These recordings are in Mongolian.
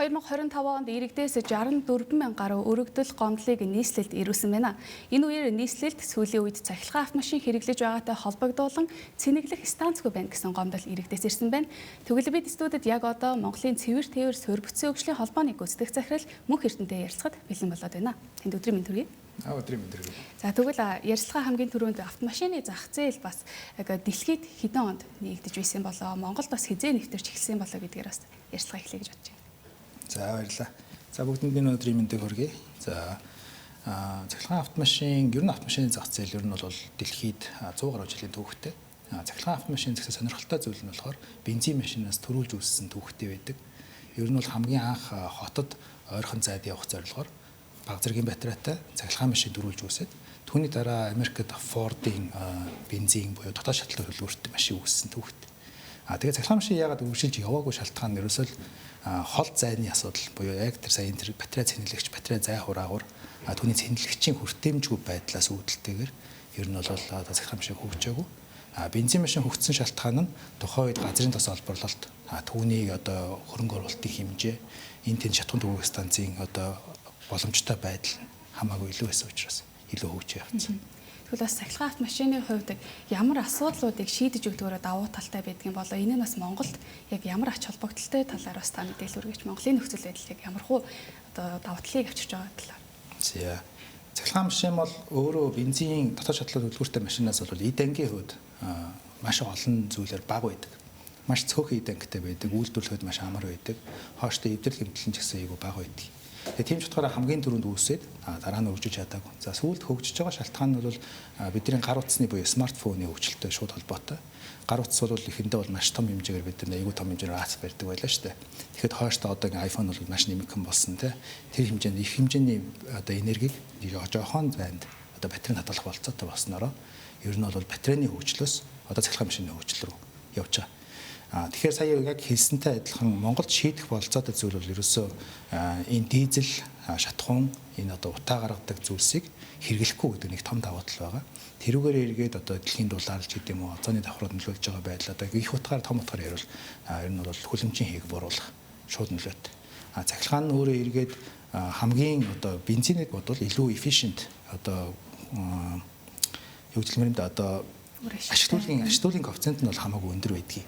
2025 онд иргэдээс 64 мянган гаруй өргөдөл гомдлыг нийслэлд ирүүлсэн байна. Энэ үеэр нийслэлд сүүлийн үед цахилгаан автомашин хэрэглэж байгаатай холбогдуулан цэнэглэх станцгүй байна гэсэн гомдол иргэдээс ирсэн байна. Тэгвэл бид студид яг одоо Монголын цэвэр тээвэр суурь бүтцийн хөгжлийн холбооны гүйцэтгэх захирал Мөнх Эрдэнэтэй ярилцахад бэлэн болоод байна. Танд өдрийн мэнд хүргэе. Өдрийн мэнд хүргэе. За тэгвэл ярилцлага хамгийн түрүүнд автомашины зах зээл бас яг дэлхийд хэдэн онд нэгдэж байсан болоо Монголд бас хизээ нэвтэрч эхэлсэн болоо гэдгээр бас ярилцлага эхлэе гэж бодож байна. За баярлалаа. За бүгдэнд өдрийн мэндийг хүргэе. За цахилгаан автомашин, ер нь автомашины зах зээл ер нь бол дэлхийд 100 гаруй жилийн түүхтэй. Цахилгаан автомашин зэгсээ сонирхолтой зүйл нь болохоор бензин машинаас төрүүлж үүссэн түүхтэй байдаг. Ер нь бол хамгийн анх хотод ойрхон зайд явах зорилгоор бага зэргийн батарейтай цахилгаан машин төрүүлж үүсээд түүний дараа Америкт Ford-ийн бензин буюу дотоод шатлал хөлбөрт машин үүссэн түүхтэй. Тэгээ цахилгаан машин яагаад үргэлжилж яваагүй шалтгаан нь ерөөсөө хол зайны асуудал буюу яг тэр сая энэ батарей цэнэглэгч батарей зай хураагаар түүний цэнэглэгчийн хүртээмжгүй байдлаас үүдэлтэйгээр ер нь бол цахилгаан машин хөгжөөгүй. Бензин машин хөгжсөн шалтгаан нь тухайн үед газрын тос олборлолт түүний одоо хөрөнгө оруулалтын хэмжээ энэ тэн шатхуун түгээх станцын одоо боломжтой байдал хамаагүй илүү байсан учраас илүү хөгжиж явцсан. Тэгвэл бас цахилгаан автомашины хувьд ямар асуудлуудыг шийдэж өгдөгөөр давуу талтай байдгийг болоо энэ нь бас Монголд яг ямар ач холбогдолтой талаар бас та мэдээлэл өргөж Монголын нөхцөл байдлыг ямар хуу одоо давуу талыг авчирч байгаа талаар. За цахилгаан машин бол өөрөө бензин дотоод шатлал хөдөлгөөртэй машинаас бол эд ангийн хувьд маш олон зүйлээр бага байдаг. Маш цөөхөн эд ангитай байдаг, үйлдвэрлэхэд маш амар байдаг. Хооштой эвдрэл хэмтлэн ч гэсэн айгүй бага байдаг. Тэгээ тийм ч утгаараа хамгийн түрүүнд үүсээд дараа нь өргөжөж чадаагүй. За сүүлд хөгжиж байгаа шалтгаан нь бол бидний гар утасны буюу смартфоны хөгжилтэй шууд холбоотой. Гар утас бол эхэндээ бол маш том хэмжээгээр бид нар айгүй том хэмжээгээр апп барьдаг байлаа шүү дээ. Тэгэхэд хойштоо одоо iPhone бол маш нэмэгхэн болсон те. Тэр хэмжээнд их хэмжээний одоо энергийг жоохон зайд одоо батарейн хадгалах болцоотой болсноороо ер нь бол батарейны хөгжлөөс одоо цахилгаан машины хөгжил рүү явж байгаа. Тэгэхээр сая яг хэлсэнтэй адилхан Монголд шийдэх болцоотой зүйл бол ерөөсөө энэ дизель шатхуун энэ одоо утаа гаргадаг зүйлсийг хэрэглэхгүй гэдэг нэг том давуу тал байгаа. Тэрүүгээр эргээд одоо дэлхийн дулаалж гэдэг юм уу оцооны давхрууд нөлөөлж байгаа байдал одоо их утгаар том утгаар ярил ер нь бол хүлэмжийн хээг буруулах шууд нөлөөтэй. Цахилгаан нь өөрөө эргээд хамгийн одоо бензинийг бодвол илүү efficient одоо юу гэх юм бэ одоо ашиглуулын коэффициент нь бол хамаагүй өндөр байдгийг.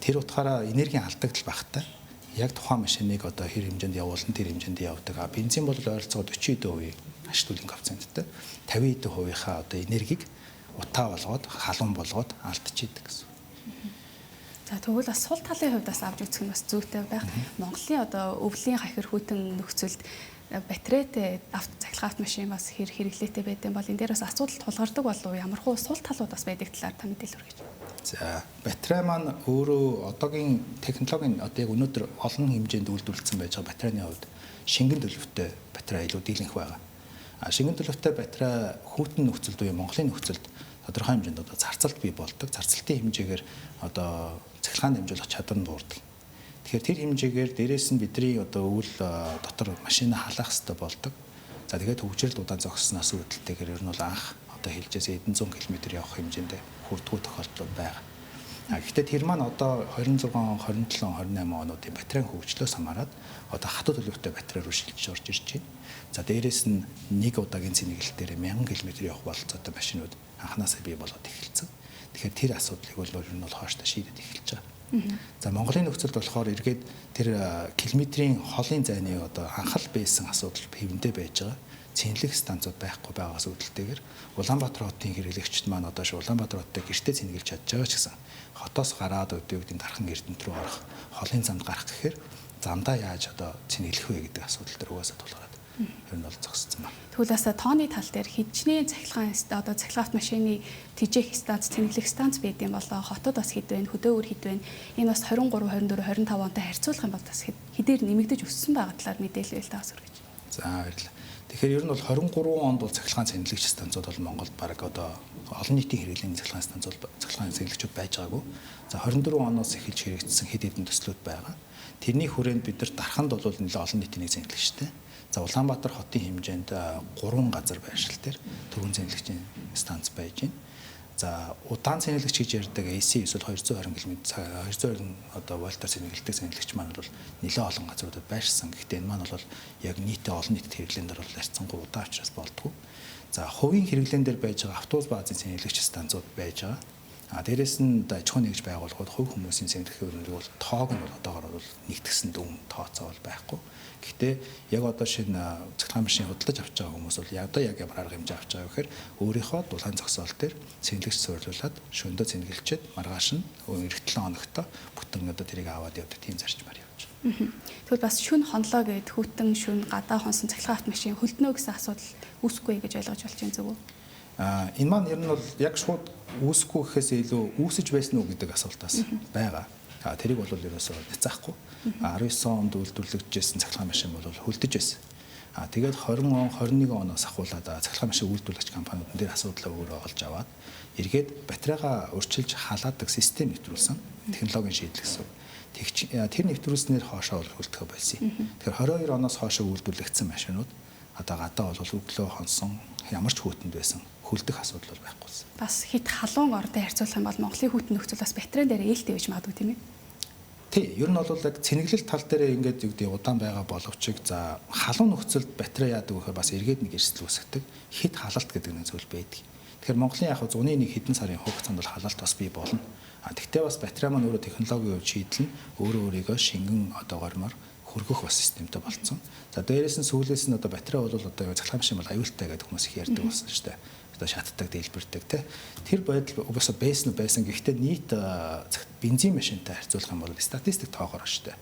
Тэр утгаараа энергийн алдагдал багтаа яг тухайн машиныг одоо хэр хэмжээнд явуулсан тэр хэмжээнд явдаг. Бензин бол ойролцоогоо 40% ашиглуулын коэффициенттэй 50% одоо энергийг утаа болгоод халуун болгоод алдчихийдэг гэсэн. За тэгвэл бас сул талын хувьд бас авч үзэх нь бас зүйтэй байх. Монголын одоо өвлийн хахир хүйтэн нөхцөлд батарейтэй цахилгаан автомашин бас хэрэглээтэй байдсан бол энэ дээр бас асуудал тулгардаг болов ямар хуу сул талууд бас байдаг талаар та мэдээлэл өргөж. За батарей маань өөрөө одоогийн технологийн одоо яг өнөөдөр олон хэмжээнд үйлдвэрлэсэн байж байгаа батарейны хувьд шингэн төлөвтэй батарей илүү дийлэнх байгаа. Шингэн төлөвтэй батарей хүйтэн нөхцөлд буюу Монголын нөхцөлд тодорхой хэмжээнд одоо зарцалт бий болдог. Зарцалтын хэмжээгээр одоо цахилгаан хэмжүүлэх чадвар нь буурдаг. Тэгэхээр тэр хэмжээгээр дээрээс нь бидний одоо өвөл дотор машина халаах хэрэгтэй болдог. За тэгээд хөгжрөл удаан зогссноос үүдэлтэйгээр ер нь бол анх одоо хэлжээс 100 км явах хэмжээнд хүрдгүү тохиолдол байгаа. Гэхдээ тэр маань одоо 26, 27, 28 онуудын батарейн хөгжлөөс хамаарат одоо хатуу төлөвтэй батарей руу шилжиж орж ирж байна. За дээрээс нь нэг удаагийн цэнэглэлтээр 1000 км явах болцоотой машинууд анханасаа бий болоод эхэлсэн. Тэгэхээр тэр асуудлыг бол ер нь хооштой шийдэж эхэлж байгаа. За Монголын нөхцөлд болохоор эргээд тэр километрийн холын зайны одоо анхал байсан асуудал хэвэндээ байж байгаа. Цэнэглэх станцууд байхгүй байгаас үүдэлтэйгээр Улаанбаатар хотын хэрэглэгчид маань одоо Улаанбаатар хоттой гэртээ цэнэглэж чадж байгаа ч гэсэн хотоос гараад өдөөгийн дархан эрдэнэт рүү орох холын замд гарах гэхээр замдаа яаж одоо цэнэглэх вэ гэдэг асуудал дээр угаасаа тулгараад ер нь бол зогссон байна. Тэгвэл бас тооны тал дээр хидчний цахилгаан одоо цахилгаан автомашины тижээх станц цэнэглэх станц байдсан болоо хотод бас хэд вэ хөдөөгөр хэд вэ энэ бас 23, 24, 25 онтой харьцуулах юм бол бас хэдээр нэмэгдэж өссөн байгаа талаар мэдээлэл таас өргөж. За баярлалаа. Тэгэхээр ер нь бол 23 онд бол цахилгаан цэнэглэгч станцууд бол Монголд баг одоо олон нийтийн хэрэглээний цахилгаан станцууд цахилгаан цэнэглэгчүүд байж байгаагүй. За 24 оноос эхэлж хэрэгжсэн хэд хэдэн төслүүд байгаа. Тэрний хүрээнд бид нар дарханд бол нэлээд олон нийтийн цэнэглэгчтэй. За Улаанбаатар хотын хэмжээнд 3 газар байршил дээр төрийн цэнэглэгчийн станц байж байна. За удаан цэнэглэгч гэж ярьдаг AC эсвэл 220 км 220 одоо вольтоор цэнэглэдэг цэнэглэгч маань бол нэлээд олон газруудад байршсан. Гэхдээ энэ маань бол яг нийтээ олон нийтэд хэрэглэн дээр бол харьцангуй удаан учраас болдгоо. За хувийн хэрэглэн дээр байж байгаа автобус баазын цэнэглэгч станцууд байж байгаа. Дээрээс нь аж ахуйн нэгж байгууллагууд хувь хүмүүсийн цэнэглэх өрнөгийг бол тоог нь бол одоогоор бол нэгтгсэн дүн тооцоо бол байхгүй. Гэхдээ яг одоо шинэ цахилгаан машин худалдаж авч байгаа хүмүүс бол одоо яг ямар арга хэмжээ авч байгаа гэхээр өөрийнхөө дулаан зогсоол дээр цэнэглэгч суйрлуулад шөндөө цэнэглэлчээд маргааш нь эх 7 хоногт бүтэн одоо тэрийг аваад явдаг тийм зарчмаар явж байгаа. Тэгвэл бас шүн хонлоо гэд хүтэн шүн гадаа хонсон цахилгаан автомашин хөлднөө гэсэн асуудал үүсэхгүй гэж ойлгож болж байна зүг үү? Энэ маань ер нь бол яг шууд үүсэхгүй гэхээс илүү үүсэж байсан уу гэдэг асуултаас байгаа. Тэрийг бол ерөөсөө няцаахгүй. 19 онд үйлдвэрлэгдсэн цахилгаан машин бол хөлдөж байсан. Тэгээд 20 он 21 оноос ахуулаад цахилгаан машин үйлдвэрлэгч компаниуд дээр асуудлаа өөрөө олж аваад эргээд батарейгаа урьдчилж халаадаг систем нэвтрүүлсэн технологийн шийдэл гэсэн. Тэр нэвтрүүлснээр хоошоо хөлдөхө болсон. Тэгэхээр 22 оноос хоошоо үйлдвэрлэгдсэн машинууд одоо гадаа бол өглөө хонсон ямар ч хүүтэнд байсан хөлдөх асуудал бол байхгүйсэн. Бас хит халуун ордын харьцуулах юм бол Монголын хүүтэн нөхцөл бас батарейн дээр ээлтэй байж магадгүй тийм ээ. Тий, ер нь бол яг цэнэглэл тал дээр ингээд юу гэдэг удаан байгаа боловч за халуун нөхцөлд батарей яадаг гэхээр бас эргээд нэг эрсдэл үүсгдэг. Хит халалт гэдэг нэг зүйл байдаг. Тэгэхээр Монголын яг зуны нэг хэдэн сарын хугацаанд бол халалт бас бий болно. Тэгтээ бас батарей маань өөрөө технологийн хувьд шийдэл нь өөрийгөө шингэн одоо гормоор хөргөх бас системтэй болцсон. За дээрээс нь сүүлээс нь одоо батарей бол одоо цахилгаан машин бол аюултай гэдэг хүмүүс их ярьдаг болсон шүү дээ. Одоо шатдаг, дэлбэрдэг те. Тэр байдал угаасаа байсан. Гэхдээ нийт бензин машинтай харьцуулах юм бол статистик тоогоор шүү дээ.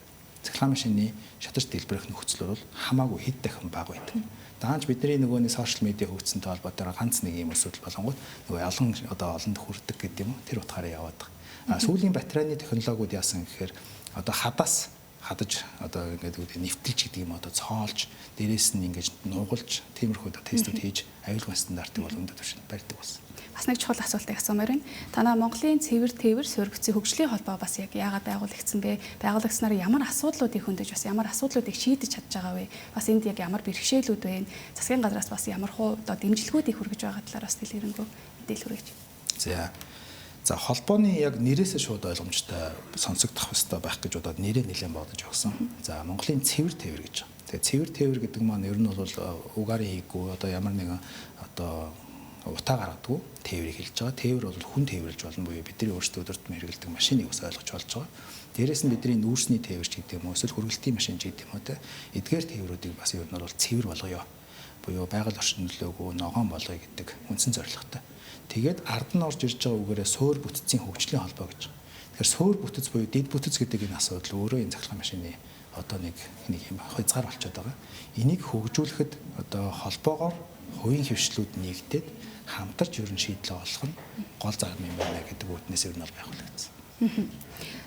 Цахилгаан машины шатаж дэлбэрэх нөхцөл бол хамаагүй хэд дахин бага байдаг. Даанч бидний нөгөө нэг сошиал медиа хөгжсөнтэй холбоотой ганц нэг юм асуудал болонгууд нөгөө олонд хүрдэг гэдэг юм уу тэр утгаараа яваад байгаа. Сүүлийн батарейны технологиуд яасан гэхээр одоо хадаж одоо ингээд нэвтэлж гэдэг юм одоо цоолж дээрээс нь ингэж нугалж тиймэрхүү тестүүд хийж аюулгүй стандартыг бол өндөр түвшинд барьдаг болсон. Бас нэг чухал асуултыг асуумаар байна. Танаа Монголын цэвэр суурьгцын хөгжлийн холбоо бас яг яагаад байгуулагдсан бэ? Байгуулагдсанаар ямар асуудлуудыг хөндөж бас ямар асуудлуудыг шийдэж чадж байгаа вэ? Бас энд яг ямар бэрхшээлүүд вэ? Засгийн газраас бас ямар хуу одоо дэмжлэгүүдийг хүргэж байгаа талаар бас дэлгэрэнгүй мэдээлэл хүргэж. За холбооны яг нэрээсээ шууд ойлгомжтой сонсогдох хэвээр байх гэж бодоод нэрээ нэлээд бодож өгсөн. За Монголын цэвэр тээвэр гэж. Тэгээ цэвэр тээвэр гэдэг маань ер нь бол угаарын хийггүй одоо ямар нэгэн одоо утаа гаргадаг тээврийг хэлж байгаа. Тээвэр бол хүн тээвэрлж болно буюу бидний өөрсдөө өдөртмөн хэрэглэдэг машиныг ус ойлгож болж байгаа. Дээрээс нь бидний нүүрсний тээвэрч гэдэг юм уу эсвэл хөргөлтийн машин гэдэг юм уу те. Эдгээр тээврүүдийг бас ер нь бол цэвэр болгоё. Буюу байгаль орчин нөлөөгөө ногоон болгоё гэдэг үндсэн зорилготой. Тэгээд ард нь орж ирж байгаа үгээрээ суур бүтцийн хөгжлийн холбоо гэж. Тэгэхээр суур бүтэц буюу дэд бүтэц гэдэг энэ асуудал өөрөө энэ цахилгаан машины одоо нэг юм хязгаар болчиход байгаа. Энийг хөгжүүлэхэд одоо холбоогоор хувийн хвшлүүд нэгдээд хамтарч ер нь шийдлээ олох нь гол зарим юм байна гэдэг үтнээс ер нь бол байгуулагдсан.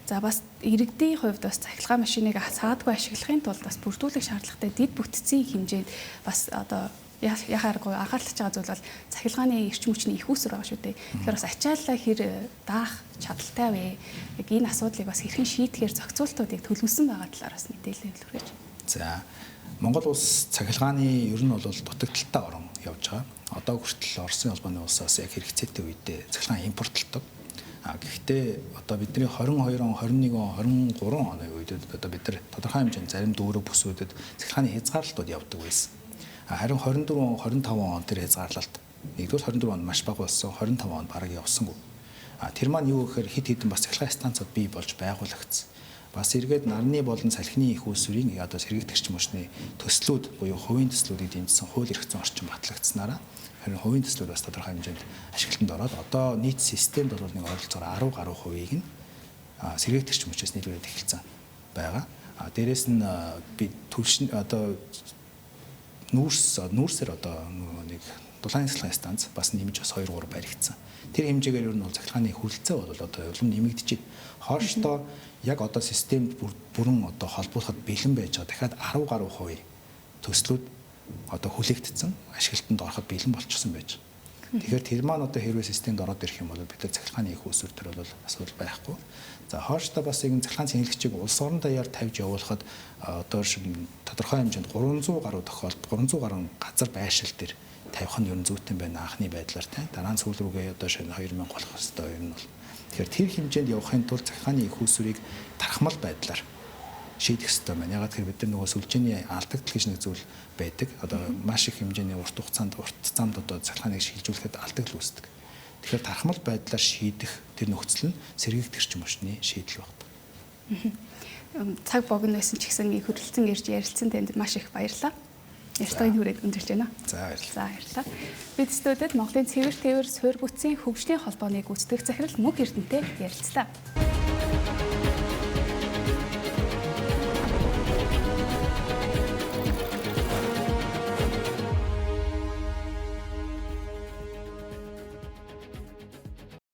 За бас иргэдийн хувьд бас цахилгаан машиныг саадгүй ашиглахын тулд бас бүрдүүлэх шаардлагатай дэд бүтцийн хэмжээнд бас одоо яхааргүй анхаарч байгаа зүйл бол цахилгааны эрчим хүчний их үүсвэр байгаа шүү дээ. Тэгэхээр бас ачааллаа хэр даах чадaltaй вэ? Яг энэ асуудлыг бас хэрхэн шийдэхээр зохицуултуудыг төлөвлөсөн байгаа талаар бас мэдээлэл хүргэж. За Монгол улс цахилгааны ер нь бол дутагдaltaй орон явж байгаа. Одоо хүртэл Оросын холбооны улсаас яг хэрэгцээтэй үедээ цахилгаан импортлдог. Гэхдээ одоо бидний 22 он, 21 он, 23 оны үед одоо бид нар тодорхой хэмжээнд зарим дүүрэг бүсүүдэд цахилгааны хязгаарлалтууд явдаг байсан. Харин 24 он, 25 он тэр хязгаарлалт нэгдүгээр 24 онд маш бага болсон, 25 онд бараг явсангүй. Тэр маань юу гэхээр хэд хэдэн бас цахилгаан станцууд бий болж байгуулагдсан. Бас эргээд нарны болон салхины их үүсвэрийн одоо сэргийгдэгч мөчний төслүүд буюу хувийн төслүүдийг дэмжсэн хууль эрх зүйн орчин батлагдсанараа харин хувийн төслүүд бас тодорхой хэмжээнд ашиглалтанд ороод одоо нийт системд бол нэг ойролцоогоор 10 гаруй хувийг нь сэргийгдэгч мөчөөс нийлүүлээд эхэлсэн байгаа. Дээрээс нь би түвшин одоо нүүрсээр одоо нэг дулаан цахилгаан станц бас нэмж бас 2 3 баригдсан. Тэр хэмжээгээр ер нь бол цахилгааны хүрэлцээ бол одоо улам нэмэгдэж байна. Хоошдоо яг одоо системд бүрэн одоо холбооход бэлэн байж байгаа. Дахиад 10 гаруй хувийн төслүүд одоо хүлээгдсэн, ашиглалтанд ороход бэлэн болчихсон байж. Тэгэхээр тэр маань одоо хэрвээ системд ороод ирэх юм бол бид нар цахилгааны их үүсвэр төр бол асуудал байхгүй. За хооштой бас энэ цахилгаан цэнгэлэгчийг улс орон даяар тавьж явуулахад одоо тодорхой хэмжээнд 300 гаруй тохиолдолд 300 гаруй газар байршил дээр тавих нь ер нь зүйтэй байна анхны байдлаар тийм. Дараа нь сүүл рүүгээ одоо шинэ 2000 болох хэвээр ер нь бол. Тэгэхээр тэр хэмжээнд явахын тулд цахилгааны их үүсвэрийг тархмал байдлаар шийдэх хэрэгтэй байна. Ягаад гэхээр бид нар нөгөө сүлжээний алдагдал гэж нэг зүйл байдаг. Одоо маш их хэмжээний урт хугацаанд одоо цахилгааныг шилжүүлэхэд алдагдал үүсдэг. Тэгэхээр тархмал байдлаар шийдэх тэр нөхцөл нь сэргийгдэгч мөчний шийдэл байна. Цаг богино байсан ч гэсэн хөрөлцөн ирж ярилцсан танд маш их баярлалаа. Ярилцлагын хүрээд өндөрлж байна. За баярлалаа. Бид студид Монголын цэвэр тээвэр суурь бүтцийн хөгжлийн холбооны гүйцэтгэх захирал Мөнх Эрдэнэтэй ярилцлаа.